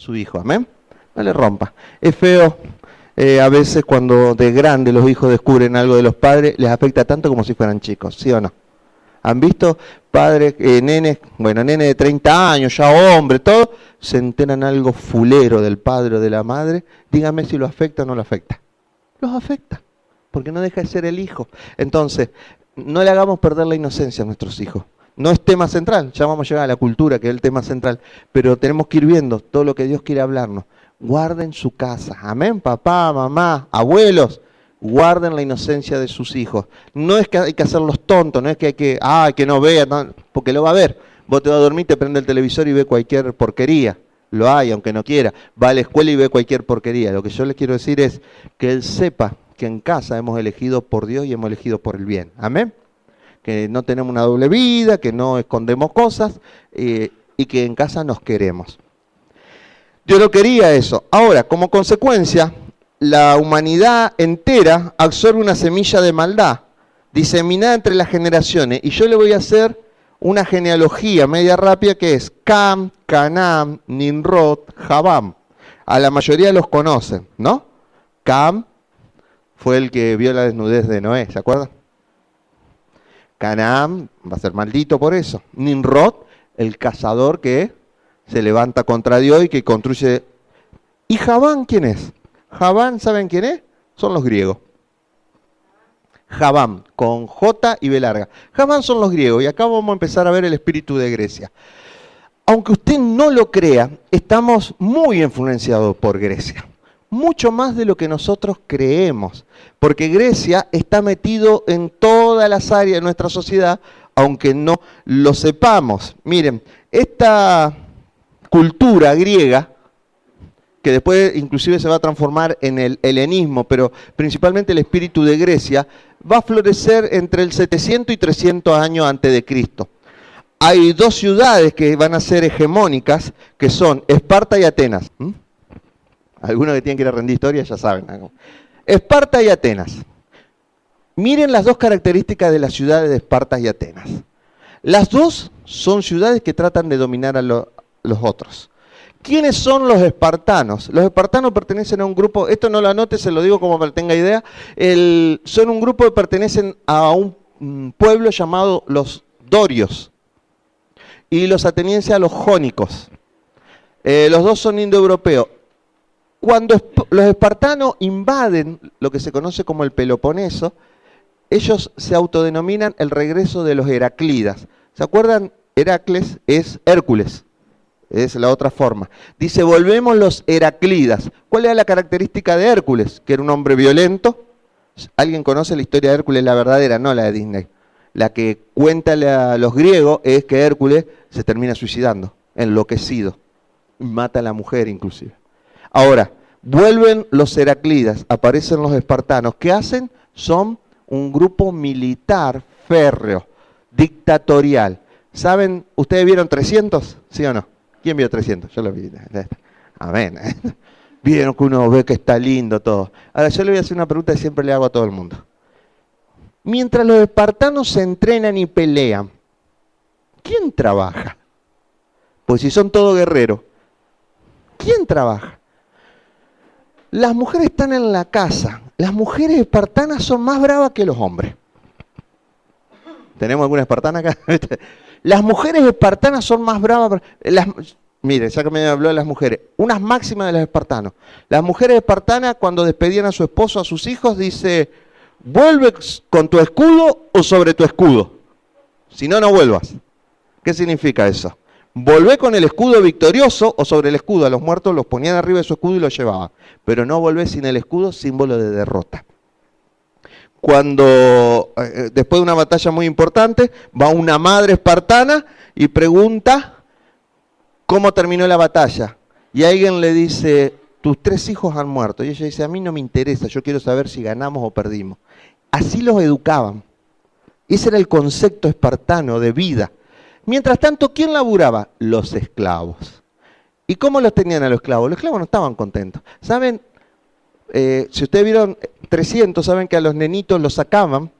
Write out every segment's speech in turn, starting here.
su hijo, amén. No le rompa. Es feo, a veces cuando de grande los hijos descubren algo de los padres, les afecta tanto como si fueran chicos, ¿sí o no? ¿Han visto padres, nenes, bueno, nenes de 30 años, ya hombre, todo, se enteran algo fulero del padre o de la madre? Dígame si lo afecta o no lo afecta. Los afecta, porque no deja de ser el hijo. Entonces, no le hagamos perder la inocencia a nuestros hijos. No es tema central, ya vamos a llegar a la cultura, que es el tema central, pero tenemos que ir viendo todo lo que Dios quiere hablarnos. Guarden su casa, amén, papá, mamá, abuelos, guarden la inocencia de sus hijos. No es que hay que hacerlos tontos, no es que hay que no vea, no, porque lo va a ver. Vos te vas a dormir, te prende el televisor y ve cualquier porquería. Lo hay, aunque no quiera. Va a la escuela y ve cualquier porquería. Lo que yo les quiero decir es que él sepa que en casa hemos elegido por Dios y hemos elegido por el bien. Amén. Que no tenemos una doble vida, que no escondemos cosas y que en casa nos queremos. Dios no quería eso. Ahora, como consecuencia, la humanidad entera absorbe una semilla de maldad diseminada entre las generaciones. Y yo le voy a hacer una genealogía media rápida que es Cam, Canaán, Nimrod, Jabam. A la mayoría los conocen, ¿no? Cam fue el que vio la desnudez de Noé, ¿se acuerdan? Canaán va a ser maldito por eso. Nimrod, el cazador que se levanta contra Dios y que construye. ¿Y Jabán quién es? Jabán, ¿saben quién es? Son los griegos. Jabán, con J y B larga. Jabán son los griegos y acá vamos a empezar a ver el espíritu de Grecia. Aunque usted no lo crea, estamos muy influenciados por Grecia. Mucho más de lo que nosotros creemos. Porque Grecia está metido en todas las áreas de nuestra sociedad, aunque no lo sepamos. Miren, esta cultura griega, que después inclusive se va a transformar en el helenismo, pero principalmente el espíritu de Grecia, va a florecer entre el 700 y 300 años antes de Cristo. Hay dos ciudades que van a ser hegemónicas, que son Esparta y Atenas. Algunos que tienen que ir a rendir historia ya saben. Esparta y Atenas. Miren las dos características de las ciudades de Esparta y Atenas. Las dos son ciudades que tratan de dominar a los otros. ¿Quiénes son los espartanos? Los espartanos pertenecen a un grupo, esto no lo anote, se lo digo como para que tenga idea, son un grupo que pertenecen a un pueblo llamado los dorios y los atenienses a los jónicos. Los dos son indoeuropeos. Cuando los espartanos invaden lo que se conoce como el Peloponeso, ellos se autodenominan el regreso de los Heraclidas. ¿Se acuerdan? Heracles es Hércules. Es la otra forma. Dice, volvemos los Heraclidas. ¿Cuál era la característica de Hércules? Que era un hombre violento. ¿Alguien conoce la historia de Hércules, la verdadera? No la de Disney. La que cuenta a los griegos es que Hércules se termina suicidando, enloquecido. Mata a la mujer inclusive. Ahora, vuelven los Heraclidas, aparecen los espartanos. ¿Qué hacen? Son un grupo militar férreo, dictatorial. ¿Saben? ¿Ustedes vieron 300? ¿Sí o no? ¿Quién vio 300? Yo lo vi. Amén. Vieron que uno ve que está lindo todo. Ahora yo le voy a hacer una pregunta que siempre le hago a todo el mundo. Mientras los espartanos se entrenan y pelean, ¿quién trabaja? Pues si son todos guerreros, ¿quién trabaja? Las mujeres están en la casa. Las mujeres espartanas son más bravas que los hombres. ¿Tenemos alguna espartana acá? Las mujeres espartanas son más bravas. Mire, ya que me habló de las mujeres, unas máximas de los espartanos. Las mujeres espartanas, cuando despedían a su esposo, a sus hijos, dice, vuelve con tu escudo o sobre tu escudo. Si no, no vuelvas. ¿Qué significa eso? Volvé con el escudo victorioso o sobre el escudo. A los muertos los ponían arriba de su escudo y los llevaban. Pero no volvé sin el escudo, símbolo de derrota. Cuando, después de una batalla muy importante, va una madre espartana y pregunta cómo terminó la batalla. Y alguien le dice, tus 3 hijos han muerto. Y ella dice, a mí no me interesa, yo quiero saber si ganamos o perdimos. Así los educaban. Ese era el concepto espartano de vida. Mientras tanto, ¿quién laburaba? Los esclavos. ¿Y cómo los tenían a los esclavos? Los esclavos no estaban contentos. ¿Saben? Si ustedes vieron 300, saben que a los nenitos los sacaban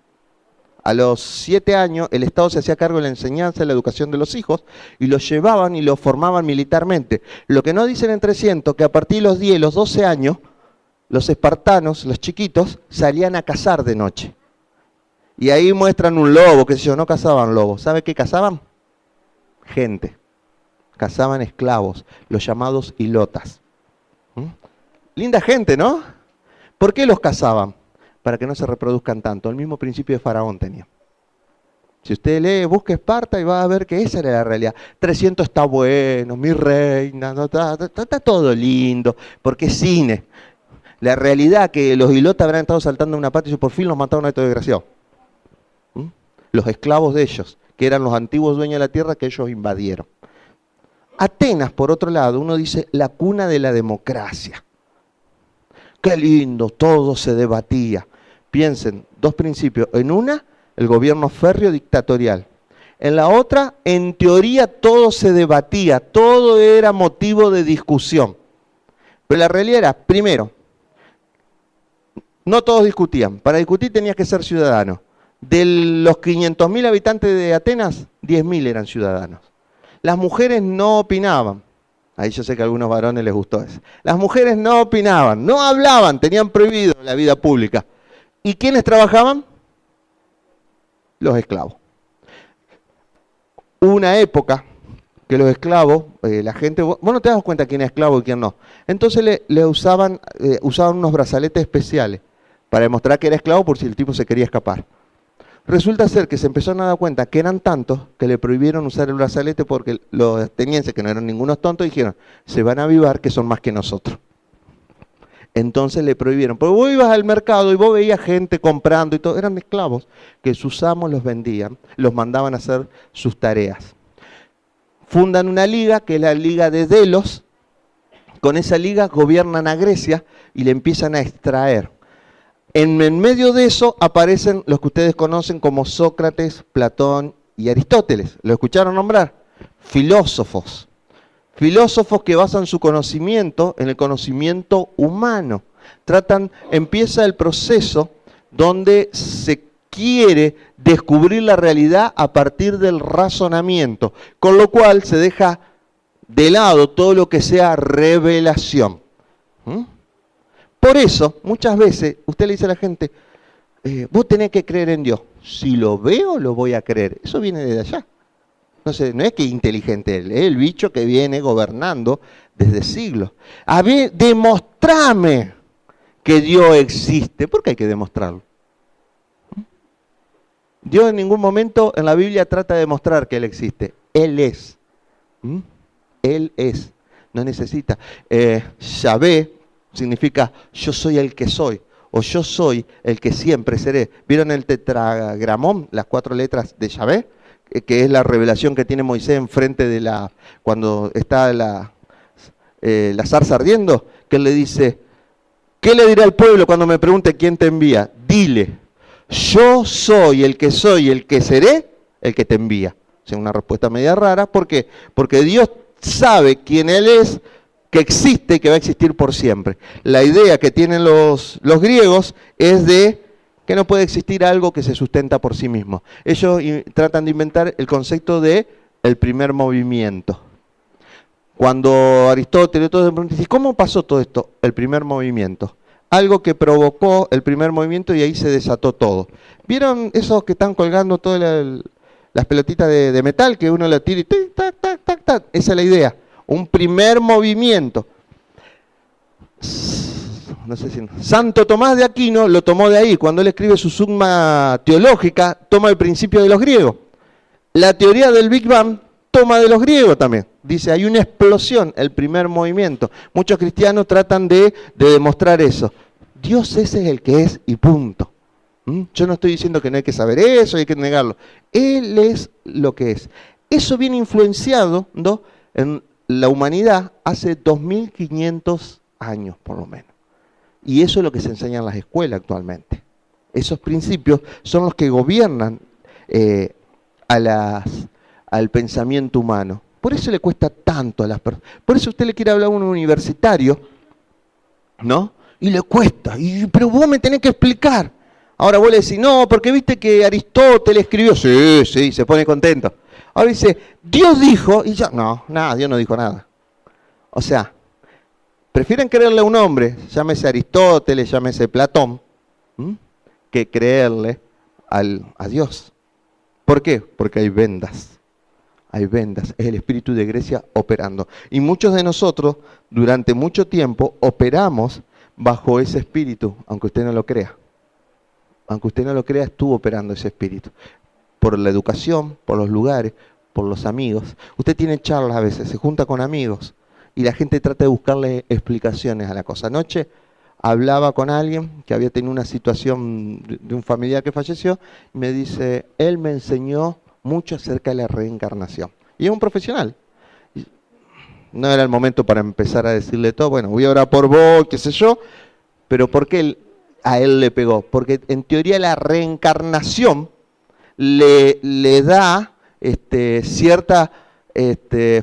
A los 7 años el Estado se hacía cargo de la enseñanza y la educación de los hijos y los llevaban y los formaban militarmente. Lo que no dicen en 300, que a partir de los 10, los 12 años, los espartanos, los chiquitos, salían a cazar de noche. Y ahí muestran un lobo, qué sé yo, no cazaban lobos. ¿Sabe qué cazaban? Gente. Cazaban esclavos, los llamados hilotas. Linda gente, ¿no? ¿Por qué los cazaban? Para que no se reproduzcan tanto. El mismo principio de Faraón tenía. Si usted lee, busca Esparta y va a ver que esa era la realidad. 300 está bueno, mi reina, no, está todo lindo, porque es cine. La realidad que los hilotas habrán estado saltando una pata y por fin los mataron a estos desgraciados. Los esclavos de ellos, que eran los antiguos dueños de la tierra que ellos invadieron. Atenas, por otro lado, uno dice la cuna de la democracia. Qué lindo, todo se debatía. Piensen, dos principios. En una, el gobierno férreo dictatorial. En la otra, en teoría, todo se debatía, todo era motivo de discusión. Pero la realidad era, primero, no todos discutían. Para discutir tenías que ser ciudadano. De los 500.000 habitantes de Atenas, 10.000 eran ciudadanos. Las mujeres no opinaban. Ahí yo sé que a algunos varones les gustó eso. Las mujeres no opinaban, no hablaban, tenían prohibido la vida pública. ¿Y quiénes trabajaban? Los esclavos. Hubo una época que los esclavos, la gente, vos no te das cuenta quién es esclavo y quién no. Entonces le usaban unos brazaletes especiales para demostrar que era esclavo por si el tipo se quería escapar. Resulta ser que se empezaron a dar cuenta que eran tantos que le prohibieron usar el brazalete porque los atenienses, que no eran ningunos tontos, dijeron, se van a avivar que son más que nosotros. Entonces le prohibieron. Porque vos ibas al mercado y vos veías gente comprando y todo, eran esclavos que sus amos los vendían, los mandaban a hacer sus tareas. Fundan una liga, que es la liga de Delos. Con esa liga gobiernan a Grecia y le empiezan a extraer. En medio de eso aparecen los que ustedes conocen como Sócrates, Platón y Aristóteles. ¿Lo escucharon nombrar? Filósofos. Filósofos que basan su conocimiento en el conocimiento humano. Empieza el proceso donde se quiere descubrir la realidad a partir del razonamiento, con lo cual se deja de lado todo lo que sea revelación. Por eso, muchas veces, usted le dice a la gente, vos tenés que creer en Dios. Si lo veo, lo voy a creer. Eso viene de allá. No sé, no es que inteligente él, es el bicho que viene gobernando desde siglos. A ver, demostrame que Dios existe. ¿Por qué hay que demostrarlo? Dios en ningún momento en la Biblia trata de demostrar que Él existe. Él es. Él es. No necesita. Yahvé significa yo soy el que soy. O yo soy el que siempre seré. ¿Vieron el tetragramón? Las 4 letras de Yahvé. Que es la revelación que tiene Moisés enfrente de cuando está la zarza ardiendo, que él le dice, ¿qué le dirá al pueblo cuando me pregunte quién te envía? Dile, yo soy el que seré, el que te envía. O sea, una respuesta media rara, ¿por qué? Porque Dios sabe quién Él es, que existe y que va a existir por siempre. La idea que tienen los griegos es de que no puede existir algo que se sustenta por sí mismo. Ellos tratan de inventar el concepto de el primer movimiento. Cuando Aristóteles, todos dicen, ¿cómo pasó todo esto? El primer movimiento. Algo que provocó el primer movimiento y ahí se desató todo. ¿Vieron esos que están colgando todas las pelotitas de metal que uno la tira y tac, tac, tac, tac? Esa es la idea. Un primer movimiento. No sé si Santo Tomás de Aquino lo tomó de ahí. Cuando él escribe su Summa Teológica, toma el principio de los griegos. La teoría del Big Bang toma de los griegos también. Dice, hay una explosión, el primer movimiento. Muchos cristianos tratan de demostrar eso. Dios ese es el que es y punto. Yo no estoy diciendo que no hay que saber eso, hay que negarlo. Él es lo que es. Eso viene influenciado, ¿no?, en la humanidad hace 2500 años por lo menos. Y eso es lo que se enseña en las escuelas actualmente. Esos principios son los que gobiernan al pensamiento humano. Por eso le cuesta tanto a las personas. Por eso usted le quiere hablar a un universitario, ¿no? Y le cuesta. Pero vos me tenés que explicar. Ahora vos le decís, no, porque viste que Aristóteles escribió. Sí, sí, se pone contento. Ahora dice, Dios dijo, y ya, no, nada, Dios no dijo nada. O sea, prefieren creerle a un hombre, llámese Aristóteles, llámese Platón, que creerle a Dios. ¿Por qué? Porque hay vendas. Hay vendas. Es el espíritu de Grecia operando. Y muchos de nosotros, durante mucho tiempo, operamos bajo ese espíritu, aunque usted no lo crea. Aunque usted no lo crea, estuvo operando ese espíritu. Por la educación, por los lugares, por los amigos. Usted tiene charlas a veces, se junta con amigos y la gente trata de buscarle explicaciones a la cosa. Anoche hablaba con alguien que había tenido una situación de un familiar que falleció y me dice, él me enseñó mucho acerca de la reencarnación. Y es un profesional. No era el momento para empezar a decirle todo, bueno, voy a orar por vos, qué sé yo, pero ¿por qué a él le pegó? Porque en teoría la reencarnación le da cierta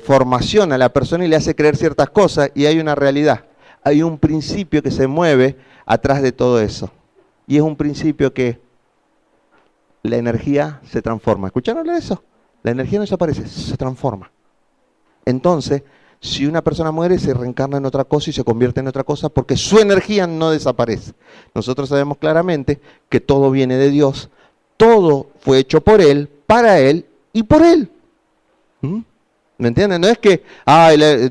formación a la persona y le hace creer ciertas cosas, y hay una realidad, hay un principio que se mueve atrás de todo eso, y es un principio que la energía se transforma. ¿Escucharon eso? La energía no desaparece, se transforma. Entonces, si una persona muere, se reencarna en otra cosa y se convierte en otra cosa porque su energía no desaparece. Nosotros sabemos claramente que todo viene de Dios, todo fue hecho por Él, para Él y por Él. ¿Me entienden? No es que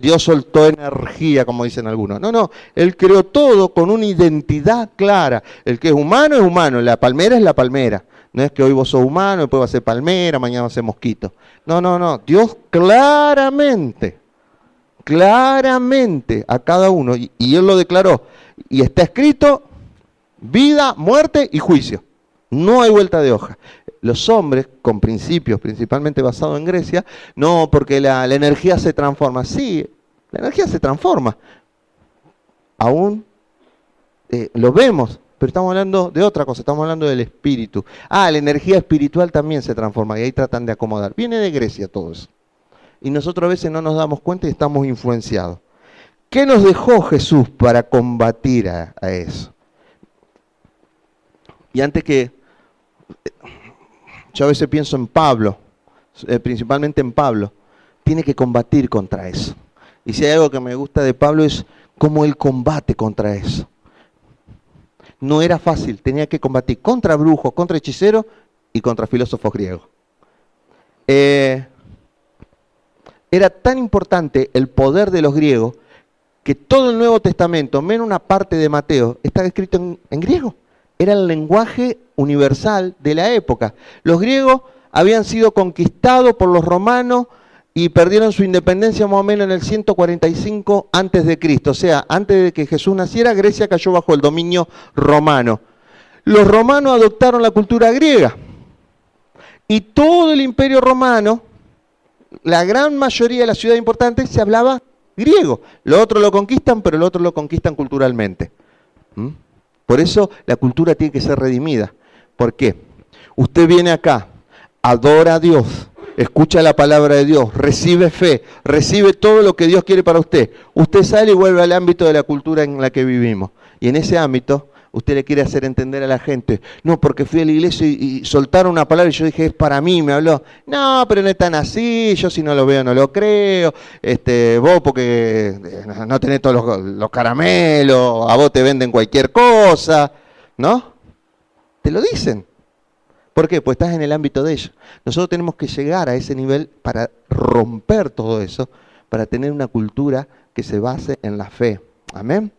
Dios soltó energía, como dicen algunos. No, no. Él creó todo con una identidad clara. El que es humano. La palmera es la palmera. No es que hoy vos sos humano, después va a ser palmera, mañana va a ser mosquito. No, no, no. Dios claramente a cada uno, y Él lo declaró. Y está escrito vida, muerte y juicio. No hay vuelta de hoja. Los hombres, con principios principalmente basados en Grecia, no, porque la energía se transforma. Sí, la energía se transforma. Aún lo vemos, pero estamos hablando de otra cosa, estamos hablando del espíritu. La energía espiritual también se transforma y ahí tratan de acomodar. Viene de Grecia todo eso. Y nosotros a veces no nos damos cuenta y estamos influenciados. ¿Qué nos dejó Jesús para combatir a eso? Y antes que... Yo a veces pienso en Pablo, principalmente en Pablo, tiene que combatir contra eso. Y si hay algo que me gusta de Pablo es cómo él combate contra eso. No era fácil, tenía que combatir contra brujos, contra hechiceros y contra filósofos griegos. Era tan importante el poder de los griegos que todo el Nuevo Testamento, menos una parte de Mateo, estaba escrito en griego. Era el lenguaje universal de la época. Los griegos habían sido conquistados por los romanos y perdieron su independencia más o menos en el 145 a.C. O sea, antes de que Jesús naciera, Grecia cayó bajo el dominio romano. Los romanos adoptaron la cultura griega. Y todo el imperio romano, la gran mayoría de las ciudades importantes, se hablaba griego. Los otros lo conquistan, pero los otros lo conquistan culturalmente. Por eso la cultura tiene que ser redimida. ¿Por qué? Usted viene acá, adora a Dios, escucha la palabra de Dios, recibe fe, recibe todo lo que Dios quiere para usted. Usted sale y vuelve al ámbito de la cultura en la que vivimos. Y en ese ámbito, usted le quiere hacer entender a la gente, no, porque fui a la iglesia y soltaron una palabra y yo dije, es para mí, me habló. No, pero no es tan así, yo si no lo veo no lo creo, vos porque no tenés todos los caramelos, a vos te venden cualquier cosa, ¿no? Te lo dicen. ¿Por qué? Pues estás en el ámbito de ellos. Nosotros tenemos que llegar a ese nivel para romper todo eso, para tener una cultura que se base en la fe. Amén.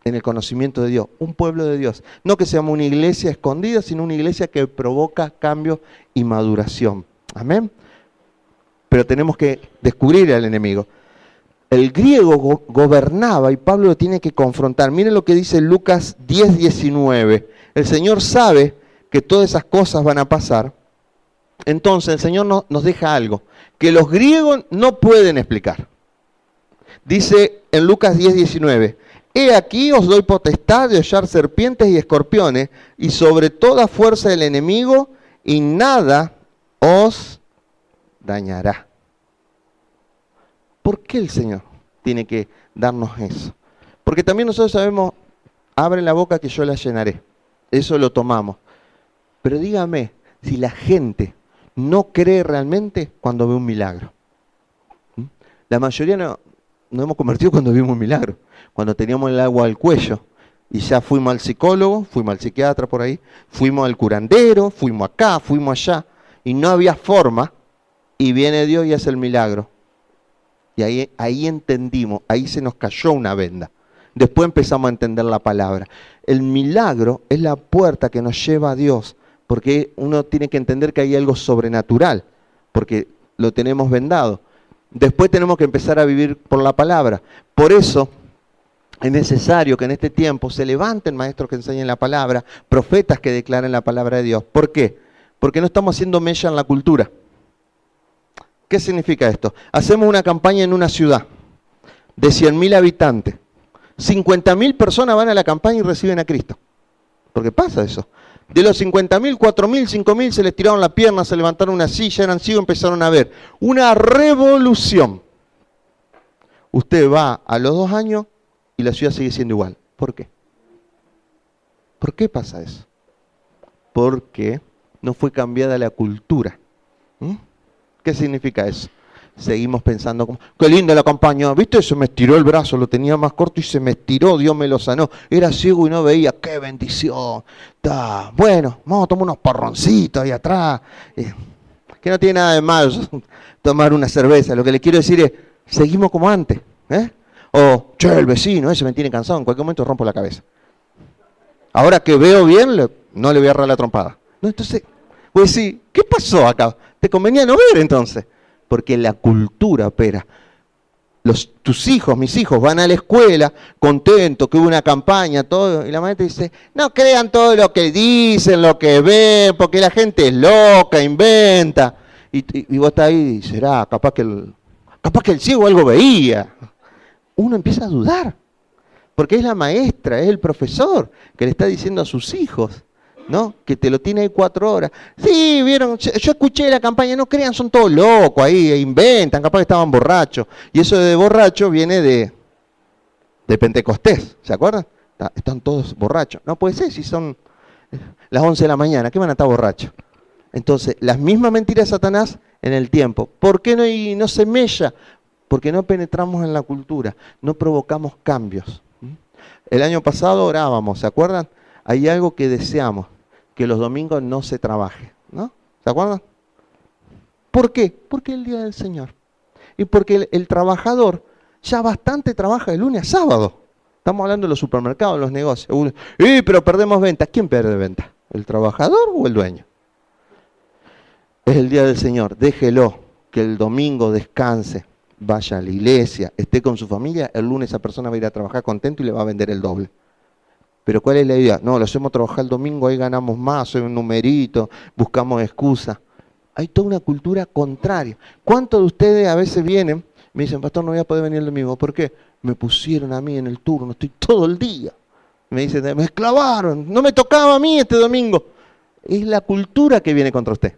En el conocimiento de Dios, un pueblo de Dios. No que seamos una iglesia escondida, sino una iglesia que provoca cambio y maduración. Amén. Pero tenemos que descubrir al enemigo. El griego gobernaba y Pablo lo tiene que confrontar. Miren lo que dice Lucas 10:19. El Señor sabe que todas esas cosas van a pasar. Entonces el Señor nos deja algo que los griegos no pueden explicar. Dice en Lucas 10:19. He aquí os doy potestad de hollar serpientes y escorpiones y sobre toda fuerza del enemigo y nada os dañará. ¿Por qué el Señor tiene que darnos eso? Porque también nosotros sabemos, abre la boca que yo la llenaré. eso lo tomamos. Pero dígame, si la gente no cree realmente cuando ve un milagro. La mayoría nos hemos convertido cuando vimos un milagro, cuando teníamos el agua al cuello. Y ya fuimos al psicólogo, fuimos al psiquiatra por ahí, fuimos al curandero, fuimos acá, fuimos allá, y no había forma, y viene Dios y hace el milagro. Y ahí entendimos, ahí se nos cayó una venda. Después empezamos a entender la palabra. El milagro es la puerta que nos lleva a Dios, porque uno tiene que entender que hay algo sobrenatural, porque lo tenemos vendado. Después tenemos que empezar a vivir por la palabra. Por eso es necesario que en este tiempo se levanten maestros que enseñen la palabra, profetas que declaren la palabra de Dios. ¿Por qué? Porque no estamos haciendo mella en la cultura. ¿Qué significa esto? Hacemos una campaña en una ciudad de 100.000 habitantes. 50.000 personas van a la campaña y reciben a Cristo. Porque pasa eso. De los 50.000, 4.000, 5.000 se les tiraron la pierna, se levantaron una silla, eran ciegos, empezaron a ver. Una revolución. Usted va a los 2 años y la ciudad sigue siendo igual. ¿Por qué? ¿Por qué pasa eso? Porque no fue cambiada la cultura. ¿Qué significa eso? Seguimos pensando como, qué linda la campaña, ¿viste? Se me estiró el brazo, lo tenía más corto y se me estiró, Dios me lo sanó. Era ciego y no veía, qué bendición. Bueno, vamos a tomar unos porroncitos ahí atrás. Que no tiene nada de malo tomar una cerveza. Lo que le quiero decir es, seguimos como antes. O, che, el vecino, ese me tiene cansado, en cualquier momento rompo la cabeza. Ahora que veo bien, no le voy a agarrar la trompada. No, entonces, voy a decir, ¿qué pasó acá? ¿Te convenía no ver entonces? Porque la cultura opera. Tus hijos, mis hijos, van a la escuela contentos, que hubo una campaña, todo, y la maestra dice, no crean todo lo que dicen, lo que ven, porque la gente es loca, inventa. Y vos estás ahí y será, capaz que el ciego algo veía. Uno empieza a dudar, porque es la maestra, es el profesor que le está diciendo a sus hijos, ¿no? Que te lo tiene ahí 4 horas. Sí, vieron, yo escuché la campaña, no crean, son todos locos ahí, inventan, capaz que estaban borrachos. Y eso de borracho viene de Pentecostés, ¿se acuerdan? Están todos borrachos. No puede ser si son las 11 de la mañana, ¿qué van a estar borrachos? Entonces, las mismas mentiras de Satanás en el tiempo. ¿Por qué no se mella? Porque no penetramos en la cultura, no provocamos cambios. El año pasado orábamos, ¿se acuerdan? Hay algo que deseamos, que los domingos no se trabaje, ¿no? ¿Se acuerdan? ¿Por qué? Porque es el día del Señor. Y porque el trabajador ya bastante trabaja de lunes a sábado. Estamos hablando de los supermercados, de los negocios. Pero perdemos ventas. ¿Quién pierde ventas? ¿El trabajador o el dueño? Es el día del Señor. Déjelo que el domingo descanse, vaya a la iglesia, esté con su familia. El lunes esa persona va a ir a trabajar contento y le va a vender el doble. Pero ¿cuál es la idea? No, lo hacemos trabajar el domingo, ahí ganamos más, soy un numerito, buscamos excusas. Hay toda una cultura contraria. ¿Cuántos de ustedes a veces vienen y me dicen, pastor, no voy a poder venir el domingo? ¿Por qué? Me pusieron a mí en el turno, estoy todo el día. Me dicen, me esclavaron, no me tocaba a mí este domingo. Es la cultura que viene contra usted.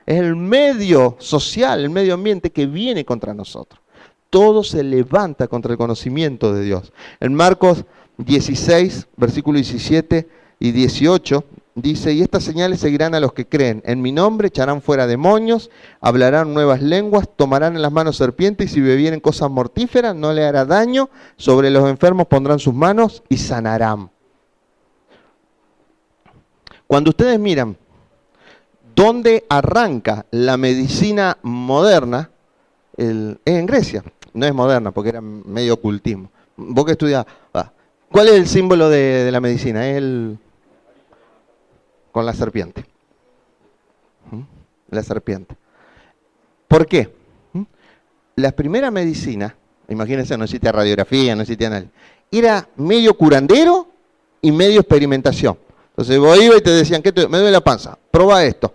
Es el medio social, el medio ambiente que viene contra nosotros. Todo se levanta contra el conocimiento de Dios. En Marcos 16, versículo 17 y 18, dice, y estas señales seguirán a los que creen. En mi nombre echarán fuera demonios, hablarán nuevas lenguas, tomarán en las manos serpientes y si bebieren cosas mortíferas no le hará daño. Sobre los enfermos pondrán sus manos y sanarán. Cuando ustedes miran dónde arranca la medicina moderna, es en Grecia. No es moderna porque era medio ocultismo. Vos que estudiás, ¿cuál es el símbolo de la medicina? Es con la serpiente. La serpiente. ¿Por qué? La primera medicina, imagínense, no existía radiografía, no existía nada, era medio curandero y medio experimentación. Entonces vos ibas y te decían, ¿qué me duele la panza? Proba esto.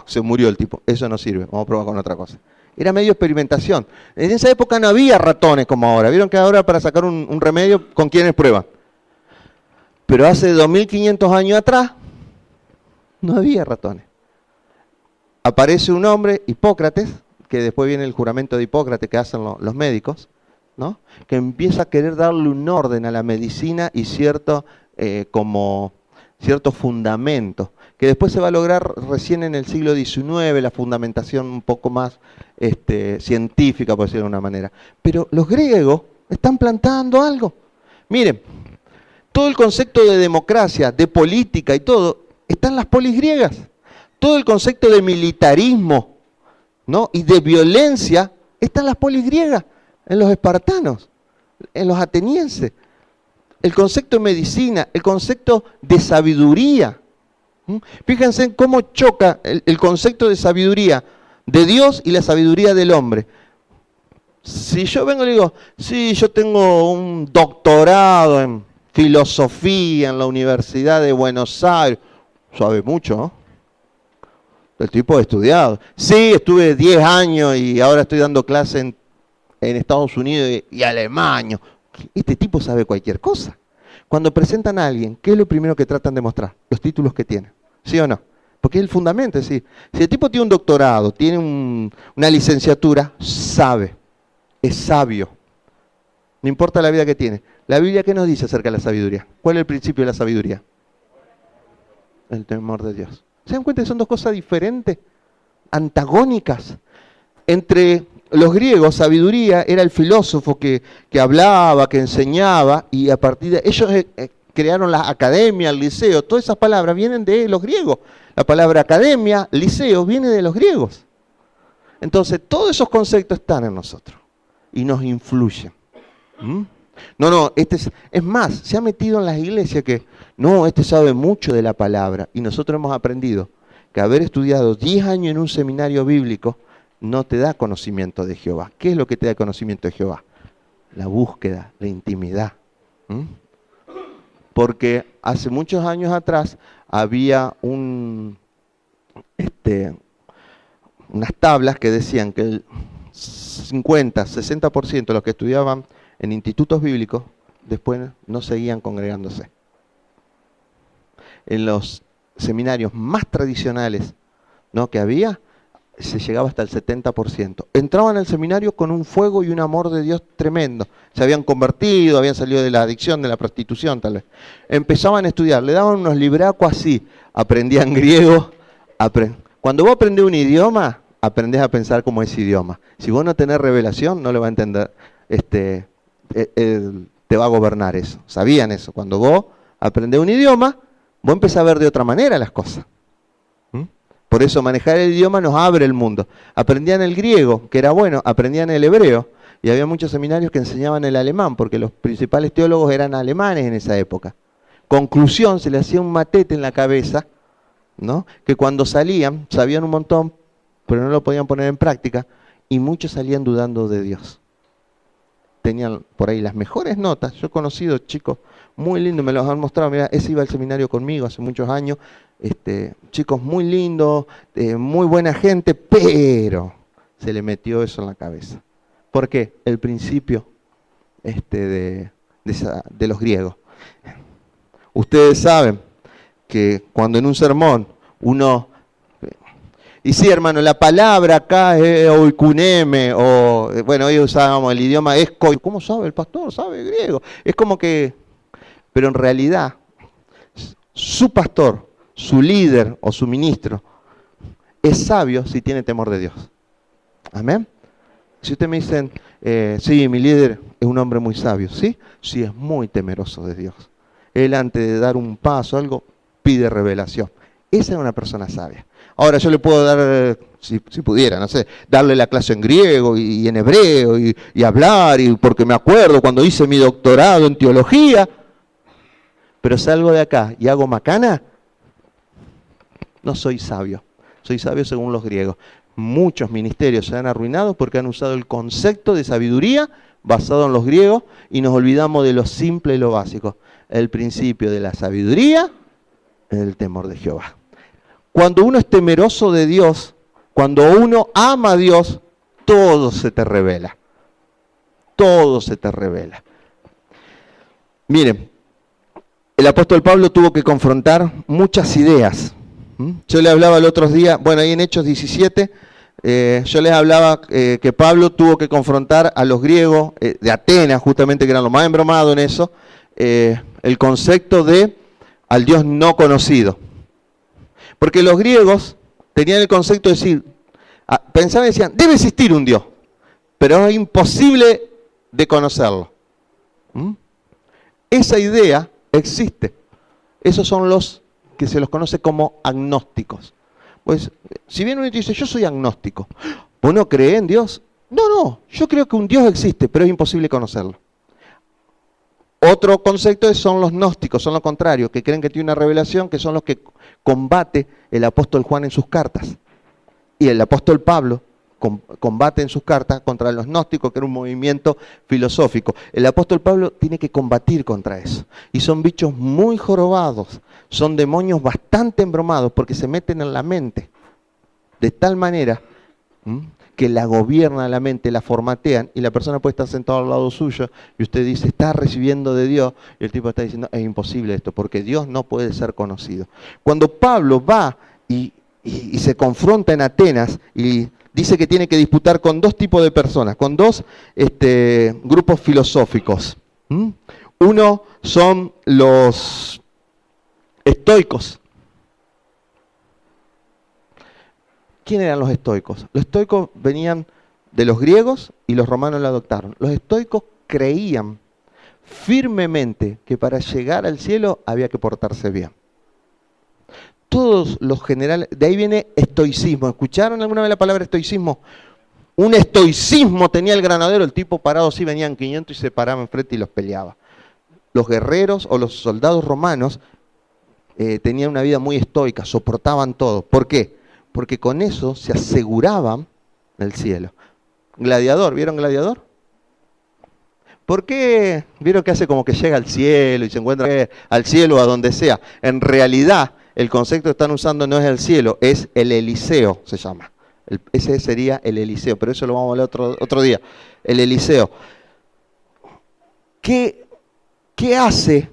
Se murió el tipo. Eso no sirve, vamos a probar con otra cosa. Era medio experimentación. En esa época no había ratones como ahora. Vieron que ahora para sacar un remedio, ¿con quiénes prueban? Pero hace 2500 años atrás, no había ratones. Aparece un hombre, Hipócrates, que después viene el juramento de Hipócrates que hacen los médicos, ¿no? Que empieza a querer darle un orden a la medicina y cierto como ciertos fundamentos, que después se va a lograr recién en el siglo XIX, la fundamentación un poco más científica, por decirlo de una manera. Pero los griegos están plantando algo. Miren, todo el concepto de democracia, de política y todo, está en las polis griegas. Todo el concepto de militarismo, ¿no?, y de violencia está en las polis griegas, en los espartanos, en los atenienses. El concepto de medicina, el concepto de sabiduría. Fíjense en cómo choca el concepto de sabiduría de Dios y la sabiduría del hombre. Si yo vengo y le digo, sí, yo tengo un doctorado en filosofía en la Universidad de Buenos Aires, sabe mucho, ¿no? El tipo ha estudiado. Sí, estuve 10 años y ahora estoy dando clase en Estados Unidos y Alemania. Este tipo sabe cualquier cosa. Cuando presentan a alguien, ¿qué es lo primero que tratan de mostrar? Los títulos que tiene. ¿Sí o no? Porque es el fundamento. Es decir, si el tipo tiene un doctorado, tiene una licenciatura, sabe. Es sabio. No importa la vida que tiene. ¿La Biblia qué nos dice acerca de la sabiduría? ¿Cuál es el principio de la sabiduría? El temor de Dios. ¿Se dan cuenta que son dos cosas diferentes? Antagónicas. Entre los griegos, sabiduría era el filósofo que hablaba, que enseñaba, y a partir de ellos crearon la academia, el liceo. Todas esas palabras vienen de los griegos. La palabra academia, liceo, viene de los griegos. Entonces, todos esos conceptos están en nosotros y nos influyen. No, es más, se ha metido en las iglesias que, no, sabe mucho de la palabra. Y nosotros hemos aprendido que haber estudiado 10 años en un seminario bíblico no te da conocimiento de Jehová. ¿Qué es lo que te da conocimiento de Jehová? La búsqueda, la intimidad. Porque hace muchos años atrás había unas tablas que decían que el 50, 60% de los que estudiaban en institutos bíblicos después no seguían congregándose. En los seminarios más tradicionales, ¿no?, que había, se llegaba hasta el 70%. Entraban al seminario con un fuego y un amor de Dios tremendo. Se habían convertido, habían salido de la adicción, de la prostitución tal vez. Empezaban a estudiar, le daban unos libracos así, aprendían griego. Cuando vos aprendés un idioma, aprendés a pensar como ese idioma. Si vos no tenés revelación, no lo va a entender, te va a gobernar eso. ¿Sabían eso? Cuando vos aprendés un idioma, vos empezás a ver de otra manera las cosas. Por eso manejar el idioma nos abre el mundo. Aprendían el griego, que era bueno, aprendían el hebreo, y había muchos seminarios que enseñaban el alemán, porque los principales teólogos eran alemanes en esa época. Conclusión, se le hacía un matete en la cabeza, ¿no?, que cuando salían, sabían un montón, pero no lo podían poner en práctica, y muchos salían dudando de Dios. Tenían por ahí las mejores notas. Yo he conocido chicos muy lindos, me los han mostrado. Mira, ese iba al seminario conmigo hace muchos años. Chicos muy lindos, muy buena gente, pero se le metió eso en la cabeza. ¿Por qué? El principio de los griegos. Ustedes saben que cuando en un sermón uno... Y sí, hermano, la palabra acá es oikuneme, o bueno, hoy usábamos el idioma esco. ¿Cómo sabe el pastor? ¿Sabe griego? Es como que... Pero en realidad, su pastor, su líder o su ministro, es sabio si tiene temor de Dios. ¿Amén? Si ustedes me dicen, sí, mi líder es un hombre muy sabio, ¿sí? Sí, es muy temeroso de Dios. Él antes de dar un paso, algo, pide revelación. Esa es una persona sabia. Ahora yo le puedo dar, si pudiera, no sé, darle la clase en griego y en hebreo y hablar, porque me acuerdo cuando hice mi doctorado en teología, pero salgo de acá y hago macana, no soy sabio. Soy sabio según los griegos. Muchos ministerios se han arruinado porque han usado el concepto de sabiduría basado en los griegos y nos olvidamos de lo simple y lo básico. El principio de la sabiduría es el temor de Jehová. Cuando uno es temeroso de Dios, cuando uno ama a Dios, todo se te revela. Todo se te revela. Miren, el apóstol Pablo tuvo que confrontar muchas ideas. Yo le hablaba el otro día, bueno, ahí en Hechos 17, yo les hablaba que Pablo tuvo que confrontar a los griegos de Atenas, justamente que eran los más embromados en eso, el concepto de al Dios no conocido. Porque los griegos tenían el concepto de decir, pensaban y decían, debe existir un Dios, pero es imposible de conocerlo. Esa idea existe. Esos son los que se los conoce como agnósticos. Pues, si bien uno dice, yo soy agnóstico, ¿vos no creés en Dios? No, yo creo que un Dios existe, pero es imposible conocerlo. Otro concepto son los gnósticos, son lo contrario, que creen que tiene una revelación, que son los que combate el apóstol Juan en sus cartas. Y el apóstol Pablo combate en sus cartas contra los gnósticos, que era un movimiento filosófico. El apóstol Pablo tiene que combatir contra eso. Y son bichos muy jorobados, son demonios bastante embromados, porque se meten en la mente, de tal manera que la gobiernan la mente, la formatean, y la persona puede estar sentada al lado suyo, y usted dice, está recibiendo de Dios, y el tipo está diciendo, es imposible esto, porque Dios no puede ser conocido. Cuando Pablo va y se confronta en Atenas, y dice que tiene que disputar con dos tipos de personas, con dos grupos filosóficos. Uno son los estoicos. ¿Quién eran los estoicos? Los estoicos venían de los griegos y los romanos lo adoptaron. Los estoicos creían firmemente que para llegar al cielo había que portarse bien. Todos los generales, de ahí viene estoicismo. ¿Escucharon alguna vez la palabra estoicismo? Un estoicismo tenía el granadero, el tipo parado así, venían 500 y se paraba enfrente y los peleaba. Los guerreros o los soldados romanos tenían una vida muy estoica, soportaban todo. ¿Por qué? Porque con eso se aseguraban el cielo. Gladiador, ¿vieron Gladiador? ¿Por qué? ¿Vieron que hace como que llega al cielo y se encuentra al cielo o a donde sea? En realidad, el concepto que están usando no es el cielo, es el Eliseo, se llama. Ese sería el Eliseo, pero eso lo vamos a hablar otro día. El Eliseo. ¿Qué hace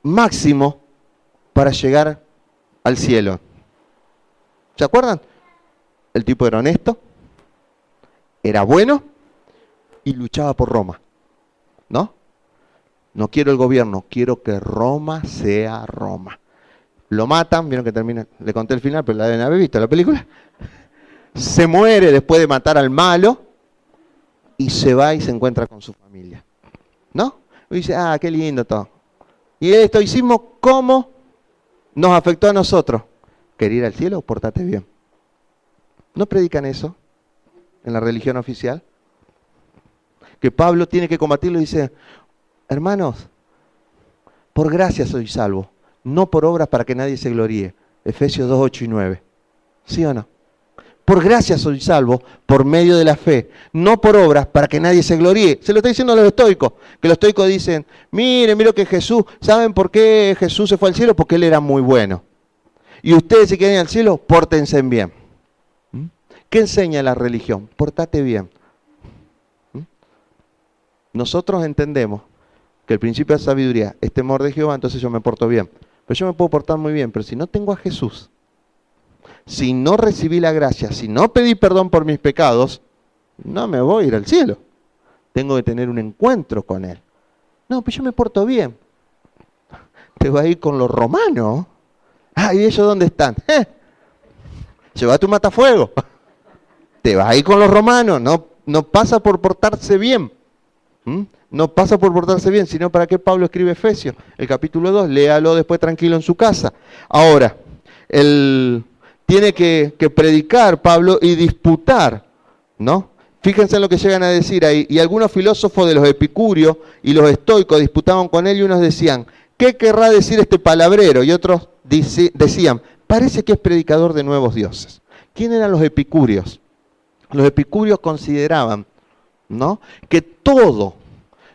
Máximo para llegar al cielo? ¿Se acuerdan? El tipo era honesto, era bueno y luchaba por Roma. ¿No? No quiero el gobierno, quiero que Roma sea Roma. Lo matan, vieron que termina, le conté el final, pero la deben haber visto la película. Se muere después de matar al malo y se va y se encuentra con su familia. ¿No? Y dice, qué lindo todo. ¿Y el estoicismo cómo nos afectó a nosotros? ¿Querer ir al cielo? Portate bien. ¿No predican eso en la religión oficial? Que Pablo tiene que combatirlo y dice, hermanos, por gracia soy salvo, no por obras para que nadie se gloríe. Efesios 2, 8 y 9. ¿Sí o no? Por gracia soy salvo, por medio de la fe, no por obras para que nadie se gloríe. Se lo está diciendo a los estoicos, que los estoicos dicen, miren que Jesús, ¿saben por qué Jesús se fue al cielo? Porque Él era muy bueno. Y ustedes si quieren ir al cielo, pórtense bien. ¿Qué enseña la religión? Pórtate bien. Nosotros entendemos que el principio de sabiduría es temor de Jehová, entonces yo me porto bien. Pero yo me puedo portar muy bien, pero si no tengo a Jesús, si no recibí la gracia, si no pedí perdón por mis pecados, no me voy a ir al cielo. Tengo que tener un encuentro con Él. No, pues yo me porto bien. Te vas a ir con los romanos. ¿Y ellos dónde están? Lleva tu matafuego. Te vas a ir con los romanos. No pasa por portarse bien. No pasa por portarse bien, sino para qué Pablo escribe Efesios, el capítulo 2, léalo después tranquilo en su casa. Ahora, él tiene que predicar Pablo y disputar, ¿no? Fíjense en lo que llegan a decir ahí, y algunos filósofos de los epicúreos y los estoicos disputaban con él y unos decían, ¿qué querrá decir este palabrero? Y otros decían, parece que es predicador de nuevos dioses. ¿Quién eran los epicúreos? Los epicúreos consideraban, ¿no?, que todo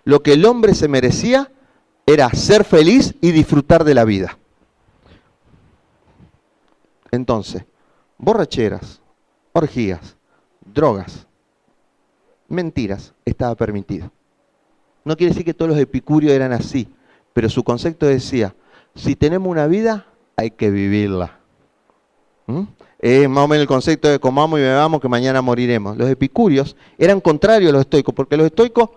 lo que el hombre se merecía era ser feliz y disfrutar de la vida. Entonces, borracheras, orgías, drogas, mentiras, estaba permitido. No quiere decir que todos los epicúreos eran así, pero su concepto decía, si tenemos una vida, hay que vivirla. Es más o menos el concepto de comamos y bebamos que mañana moriremos. Los epicúreos eran contrarios a los estoicos, porque los estoicos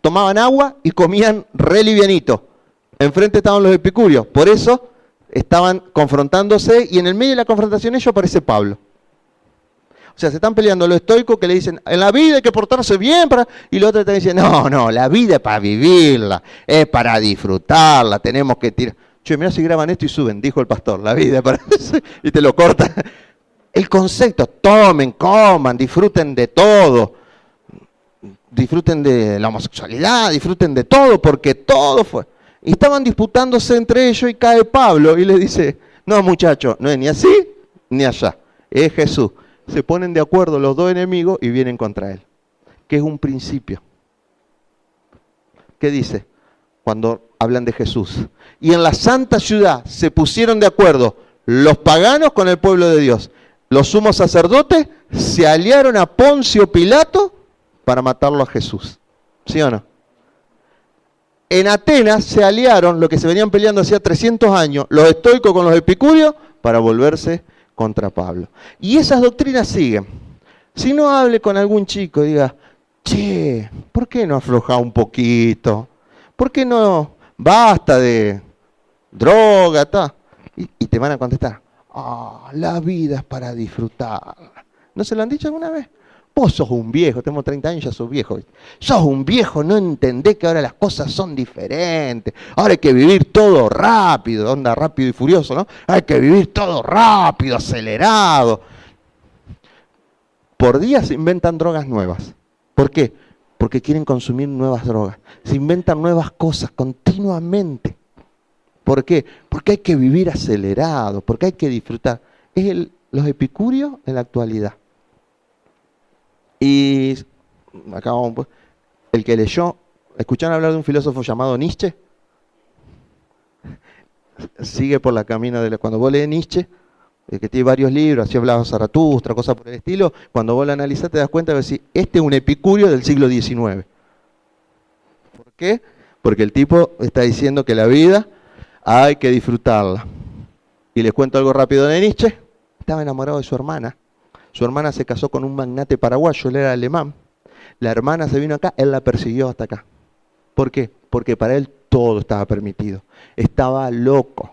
tomaban agua y comían re livianito. Enfrente estaban los epicúreos. Por eso estaban confrontándose y en el medio de la confrontación ellos aparece Pablo. O sea, se están peleando los estoicos que le dicen, en la vida hay que portarse bien, y los otros te dicen, no, la vida es para vivirla, es para disfrutarla, tenemos que tirar. Che, mirá si graban esto y suben, dijo el pastor, la vida es para eso, y te lo cortan. El concepto, tomen, coman, disfruten de todo, disfruten de la homosexualidad, disfruten de todo, porque todo fue. Y estaban disputándose entre ellos y cae Pablo y le dice, no muchachos, no es ni así ni allá, es Jesús. Se ponen de acuerdo los dos enemigos y vienen contra él, que es un principio. ¿Qué dice cuando hablan de Jesús? Y en la santa ciudad se pusieron de acuerdo los paganos con el pueblo de Dios. Los sumos sacerdotes se aliaron a Poncio Pilato para matarlo a Jesús. ¿Sí o no? En Atenas se aliaron, lo que se venían peleando hacía 300 años, los estoicos con los epicúreos, para volverse contra Pablo. Y esas doctrinas siguen. Si no hable con algún chico, diga, che, ¿por qué no afloja un poquito? ¿Por qué no basta de droga? Y te van a contestar, la vida es para disfrutar. ¿No se lo han dicho alguna vez? Vos sos un viejo, tengo 30 años, ya sos viejo. Sos un viejo, no entendés que ahora las cosas son diferentes. Ahora hay que vivir todo rápido, onda Rápido y Furioso, ¿no? Hay que vivir todo rápido, acelerado. Por día se inventan drogas nuevas. ¿Por qué? Porque quieren consumir nuevas drogas. Se inventan nuevas cosas continuamente. ¿Por qué? Porque hay que vivir acelerado, porque hay que disfrutar. Es los epicúreos en la actualidad. Y acá vamos, el que leyó, ¿escucharon hablar de un filósofo llamado Nietzsche? Sigue por la camina de cuando vos lees Nietzsche, que tiene varios libros, así hablaba Zaratustra, cosas por el estilo, cuando vos lo analizás te das cuenta de decir, este es un epicúreo del siglo XIX. ¿Por qué? Porque el tipo está diciendo que la vida hay que disfrutarla. Y les cuento algo rápido de Nietzsche. Estaba enamorado de su hermana. Su hermana se casó con un magnate paraguayo, él era alemán. La hermana se vino acá, él la persiguió hasta acá. ¿Por qué? Porque para él todo estaba permitido. Estaba loco.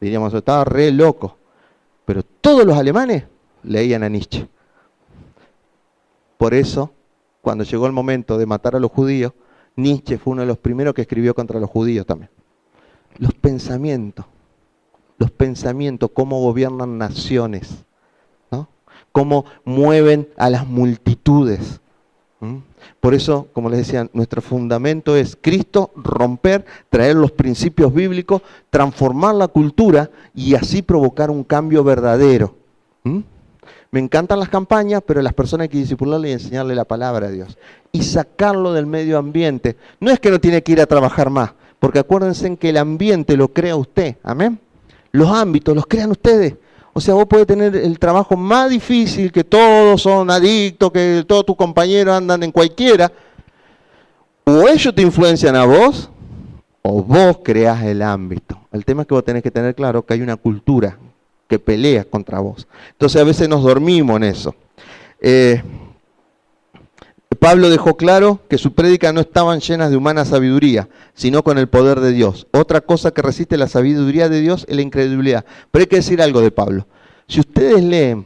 Diríamos, estaba re loco. Pero todos los alemanes leían a Nietzsche. Por eso, cuando llegó el momento de matar a los judíos, Nietzsche fue uno de los primeros que escribió contra los judíos también. Los pensamientos, cómo gobiernan naciones, ¿no? Cómo mueven a las multitudes. Por eso, como les decía, nuestro fundamento es Cristo, romper, traer los principios bíblicos, transformar la cultura y así provocar un cambio verdadero. Me encantan las campañas, pero las personas hay que discipularle y enseñarle la palabra de Dios. Y sacarlo del medio ambiente. No es que no tiene que ir a trabajar más, porque acuérdense en que el ambiente lo crea usted. Amén. Los ámbitos los crean ustedes. O sea, vos podés tener el trabajo más difícil, que todos son adictos, que todos tus compañeros andan en cualquiera. O ellos te influencian a vos, o vos creás el ámbito. El tema es que vos tenés que tener claro que hay una cultura que pelea contra vos. Entonces a veces nos dormimos en eso. Pablo dejó claro que sus prédicas no estaban llenas de humana sabiduría, sino con el poder de Dios. Otra cosa que resiste la sabiduría de Dios es la incredulidad. Pero hay que decir algo de Pablo. Si ustedes leen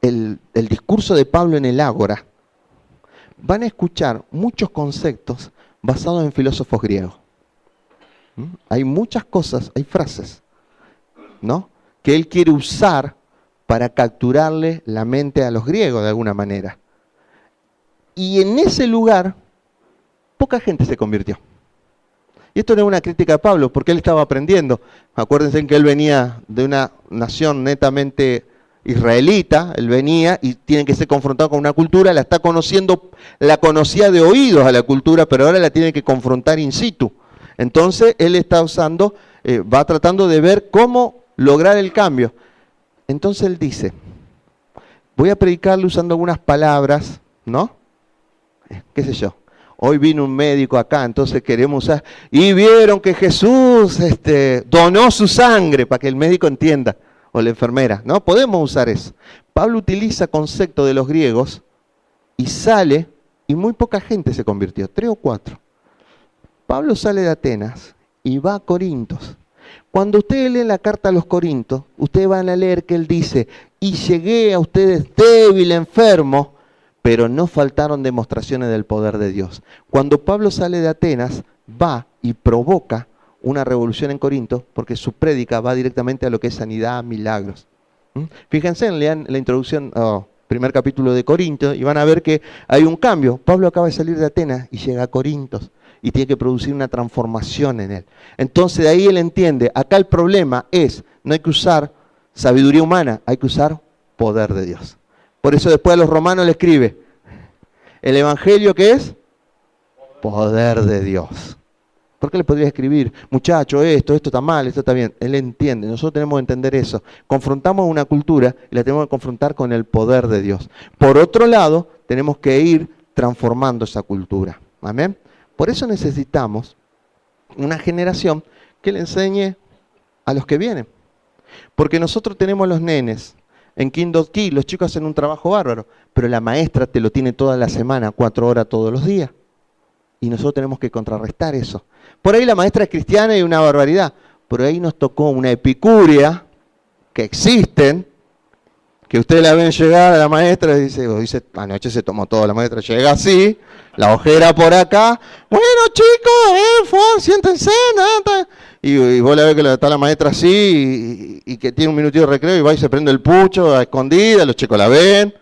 el discurso de Pablo en el Ágora, van a escuchar muchos conceptos basados en filósofos griegos. Hay muchas cosas, hay frases, ¿no?, que él quiere usar para capturarle la mente a los griegos de alguna manera. Y en ese lugar, poca gente se convirtió. Y esto no es una crítica a Pablo, porque él estaba aprendiendo. Acuérdense que él venía de una nación netamente israelita, él venía y tiene que ser confrontado con una cultura, la está conociendo, la conocía de oídos a la cultura, pero ahora la tiene que confrontar in situ. Entonces él está usando, va tratando de ver cómo lograr el cambio. Entonces él dice, voy a predicarle usando algunas palabras, ¿no? ¿Qué sé yo? Hoy vino un médico acá, entonces queremos usar, y vieron que Jesús donó su sangre, para que el médico entienda, o la enfermera, ¿no? Podemos usar eso. Pablo utiliza conceptos de los griegos y sale, y muy poca gente se convirtió, 3 o 4. Pablo sale de Atenas y va a Corintos. Cuando ustedes leen la carta a los Corintios, ustedes van a leer que él dice, y llegué a ustedes débil, enfermo, pero no faltaron demostraciones del poder de Dios. Cuando Pablo sale de Atenas, va y provoca una revolución en Corinto, porque su prédica va directamente a lo que es sanidad, milagros. Fíjense, lean la introducción, primer capítulo de Corinto, y van a ver que hay un cambio. Pablo acaba de salir de Atenas y llega a Corintos, y tiene que producir una transformación en él. Entonces de ahí él entiende, acá el problema es, no hay que usar sabiduría humana, hay que usar poder de Dios. Por eso después a los romanos le escribe, el evangelio ¿qué es? Poder de Dios. ¿Por qué le podría escribir, muchacho, esto está mal, esto está bien? Él entiende, nosotros tenemos que entender eso. Confrontamos una cultura y la tenemos que confrontar con el poder de Dios. Por otro lado, tenemos que ir transformando esa cultura. ¿Amén? Por eso necesitamos una generación que le enseñe a los que vienen. Porque nosotros tenemos los nenes en Kingdom Key, los chicos hacen un trabajo bárbaro, pero la maestra te lo tiene toda la semana, 4 horas todos los días. Y nosotros tenemos que contrarrestar eso. Por ahí la maestra es cristiana y una barbaridad. Por ahí nos tocó una epicuria que existen, que ustedes la ven llegar a la maestra y dice, anoche se tomó todo, la maestra llega así, la ojera por acá, bueno chicos, siéntense, nada. Y vos la ves que está la maestra así y que tiene un minutito de recreo y va y se prende el pucho a escondida, los chicos la ven.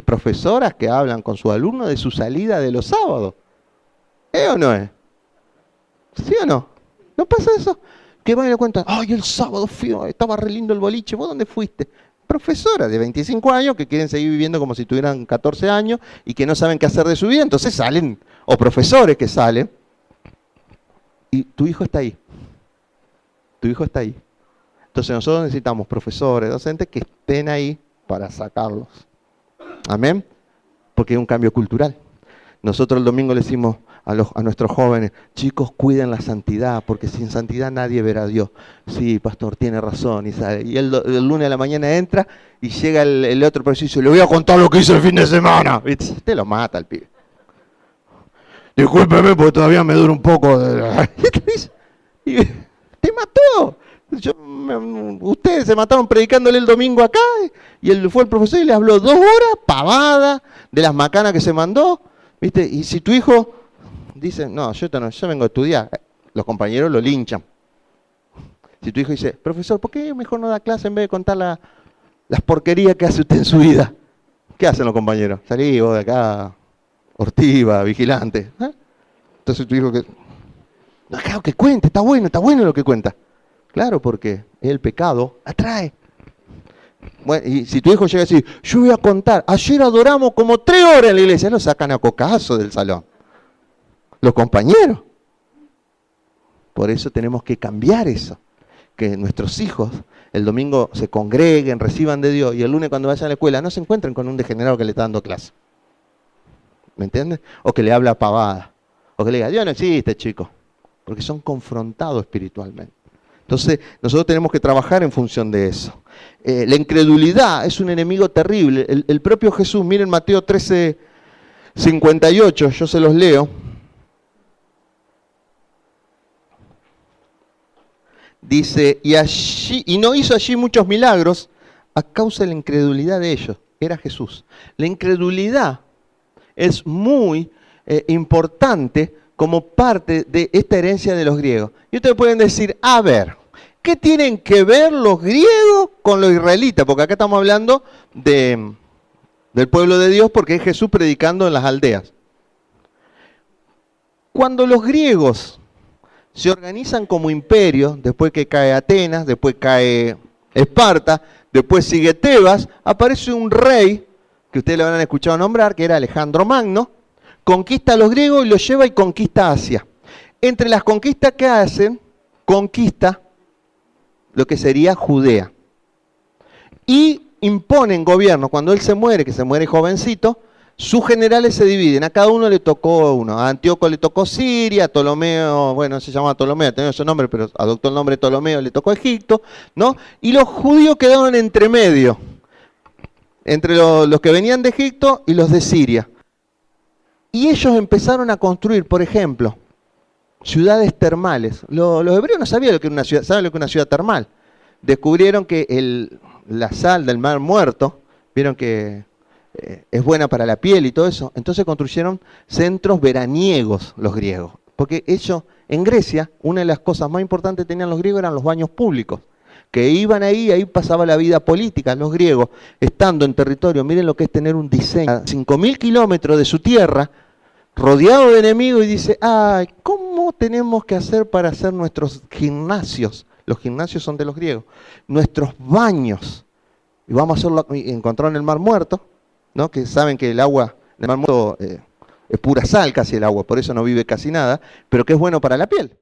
Profesoras que hablan con sus alumnos de su salida de los sábados. ¿O no es? ¿Sí o no? ¿No pasa eso? Que van y le cuentan, ay, el sábado estaba re lindo el boliche, ¿vos dónde fuiste? Profesoras de 25 años que quieren seguir viviendo como si tuvieran 14 años y que no saben qué hacer de su vida, entonces salen, o profesores que salen, y tu hijo está ahí. Tu hijo está ahí. Entonces nosotros necesitamos profesores, docentes que estén ahí para sacarlos. Amén, porque es un cambio cultural. Nosotros el domingo le decimos a nuestros jóvenes, chicos, cuiden la santidad, porque sin santidad nadie verá a Dios. Sí, pastor, tiene razón. Y el lunes a la mañana entra y llega el otro profesor y dice, le voy a contar lo que hice el fin de semana. Y te lo mata el pibe. Discúlpeme porque todavía me dura un poco. Y te mató. Ustedes se mataron predicándole el domingo acá y él fue el profesor y le habló 2 horas, pavada, de las macanas que se mandó, ¿viste? Y si tu hijo dice, no, yo vengo a estudiar, los compañeros lo linchan. Si tu hijo dice, profesor, ¿por qué mejor no da clase en vez de contar las porquerías que hace usted en su vida? ¿Qué hacen los compañeros? Salí vos de acá, ortiva, vigilante. Entonces tu hijo no, claro que cuente, está bueno lo que cuenta. Claro, porque el pecado atrae. Bueno, y si tu hijo llega a decir, yo voy a contar, ayer adoramos como 3 horas en la iglesia, lo sacan a cocazo del salón. Los compañeros. Por eso tenemos que cambiar eso. Que nuestros hijos el domingo se congreguen, reciban de Dios, y el lunes cuando vayan a la escuela no se encuentren con un degenerado que le está dando clase. ¿Me entiendes? O que le habla pavada. O que le diga, Dios no existe, chico. Porque son confrontados espiritualmente. Entonces, nosotros tenemos que trabajar en función de eso. La incredulidad es un enemigo terrible. El propio Jesús, miren Mateo 13:58, yo se los leo. Dice, y no hizo allí muchos milagros a causa de la incredulidad de ellos. Era Jesús. La incredulidad es muy importante como parte de esta herencia de los griegos. Y ustedes pueden decir, a ver, ¿qué tienen que ver los griegos con los israelitas? Porque acá estamos hablando del pueblo de Dios porque es Jesús predicando en las aldeas. Cuando los griegos se organizan como imperio, después que cae Atenas, después cae Esparta, después sigue Tebas, aparece un rey, que ustedes le habrán escuchado nombrar, que era Alejandro Magno, conquista a los griegos y los lleva y conquista Asia. Entre las conquistas que hacen, conquista lo que sería Judea. Y imponen gobierno. Cuando él se muere, que se muere jovencito, sus generales se dividen. A cada uno le tocó uno. A Antíoco le tocó Siria, a Ptolomeo, bueno, se llama Ptolomeo, tenía ese nombre, pero adoptó el nombre de Ptolomeo, le tocó Egipto, ¿no? Y los judíos quedaron entre medio, entre los que venían de Egipto y los de Siria. Y ellos empezaron a construir, por ejemplo, ciudades termales. Los hebreos no sabían lo que era una ciudad, ¿saben lo que es una ciudad termal? Descubrieron que la sal del Mar Muerto, vieron que es buena para la piel y todo eso, entonces construyeron centros veraniegos los griegos. Porque ellos, en Grecia, una de las cosas más importantes que tenían los griegos eran los baños públicos, que iban ahí pasaba la vida política. Los griegos, estando en territorio, miren lo que es tener un diseño a 5.000 kilómetros de su tierra, rodeado de enemigos, y dice, ay, ¿cómo tenemos que hacer para hacer nuestros gimnasios? Los gimnasios son de los griegos. Nuestros baños. Y vamos a hacerlo, encontraron el Mar Muerto, ¿no? Que saben que el agua, el Mar Muerto es pura sal casi el agua, por eso no vive casi nada, pero que es bueno para la piel.